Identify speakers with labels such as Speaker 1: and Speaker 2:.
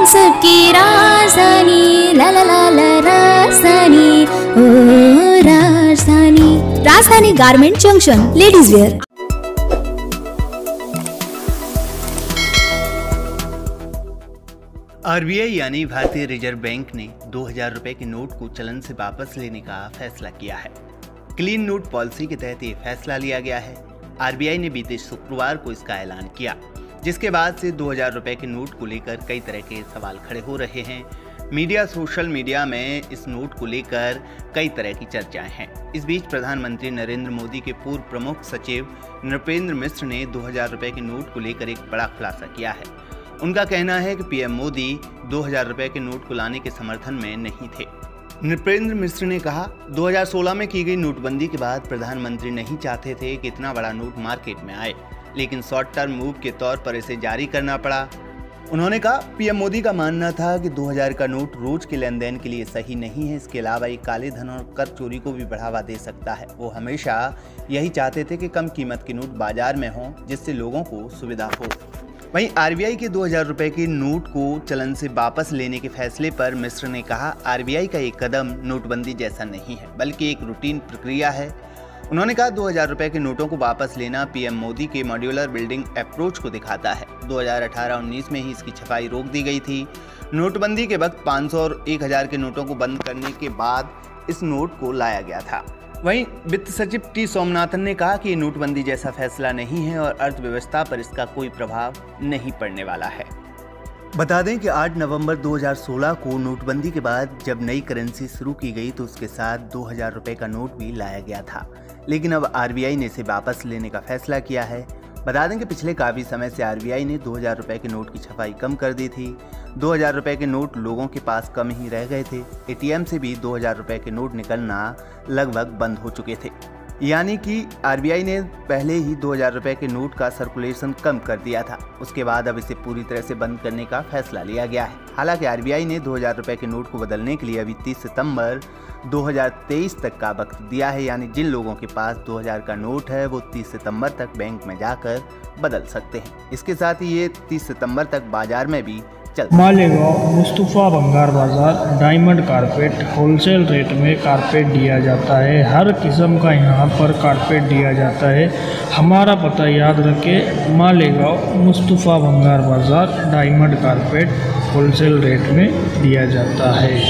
Speaker 1: हम सबकी राजधानी, ला ला ला ला राजधानी, ओ राजधानी। राजधानी garment junction, ladies wear.
Speaker 2: RBI यानी भारतीय रिजर्व बैंक ने 2000 रुपए के नोट को चलन से वापस लेने का फैसला किया है। क्लीन नोट पॉलिसी के तहत ये फैसला लिया गया है। आरबीआई ने बीते शुक्रवार को इसका ऐलान किया, जिसके बाद से 2000 रुपए के नोट को लेकर कई तरह के सवाल खड़े हो रहे हैं। सोशल मीडिया में इस नोट को लेकर कई तरह की चर्चाएं हैं। इस बीच प्रधानमंत्री नरेंद्र मोदी के पूर्व प्रमुख सचिव नृपेंद्र मिश्र ने 2000 रुपए के नोट को लेकर एक बड़ा खुलासा किया है। उनका कहना है कि पीएम मोदी 2000 रुपए के नोट को लाने के समर्थन में नहीं थे। नृपेंद्र मिश्र ने कहा, 2016 में की गई नोटबंदी के बाद प्रधानमंत्री नहीं चाहते थे कि इतना बड़ा नोट मार्केट में आए, लेकिन शॉर्ट टर्म मूव के तौर पर इसे जारी करना पड़ा। उन्होंने कहा, पीएम मोदी का मानना था कि 2000 का नोट रोज के लेन देन के लिए सही नहीं है। इसके अलावा ये काले धन और कर चोरी को भी बढ़ावा दे सकता है। वो हमेशा यही चाहते थे कि कम कीमत के नोट बाजार में हों, जिससे लोगों को सुविधा हो। वहीं आरबीआई के 2000 रुपए के नोट को चलन से वापस लेने के फैसले पर मिश्र ने कहा, आरबीआई का एक कदम नोटबंदी जैसा नहीं है, बल्कि एक रूटीन प्रक्रिया है। उन्होंने कहा, 2000 रुपए के नोटों को वापस लेना पीएम मोदी के मॉड्यूलर बिल्डिंग अप्रोच को दिखाता है। 2018-19 में ही इसकी छपाई रोक दी गई थी। नोटबंदी के वक्त 500 और 1000 के नोटों को बंद करने के बाद इस नोट को लाया गया था। वहीं वित्त सचिव टी सोमनाथन ने कहा कि ये नोटबंदी जैसा फैसला नहीं है और अर्थव्यवस्था पर इसका कोई प्रभाव नहीं पड़ने वाला है। बता दें कि 8 नवंबर 2016 को नोटबंदी के बाद जब नई करेंसी शुरू की गई तो उसके साथ 2000 रुपए का नोट भी लाया गया था, लेकिन अब आरबीआई ने इसे वापस लेने का फैसला किया है। बता दें कि पिछले काफ़ी समय से आरबीआई ने 2000 रुपए के नोट की छपाई कम कर दी थी। 2000 रुपए के नोट लोगों के पास कम ही रह गए थे। एटीएम से भी 2000 रुपए के नोट निकलना लगभग बंद हो चुके थे। यानी कि आरबीआई ने पहले ही 2000 रुपए के नोट का सर्कुलेशन कम कर दिया था। उसके बाद अब इसे पूरी तरह से बंद करने का फैसला लिया गया है। हालांकि आरबीआई ने 2000 रुपए के नोट को बदलने के लिए अभी 30 सितंबर 2023 तक का वक्त दिया है। यानी जिन लोगों के पास 2000 का नोट है वो 30 सितंबर तक बैंक में जाकर बदल सकते हैं। इसके साथ ही ये 30 सितंबर तक बाजार में भी
Speaker 3: मालेगांव मुस्तफा भंगार बाजार डायमंड कारपेट होलसेल रेट में कारपेट दिया जाता है। हर किस्म का यहाँ पर कारपेट दिया जाता है। हमारा पता याद रखें, मालेगांव मुस्तफा भंगार बाजार डायमंड कारपेट होलसेल रेट में दिया जाता है।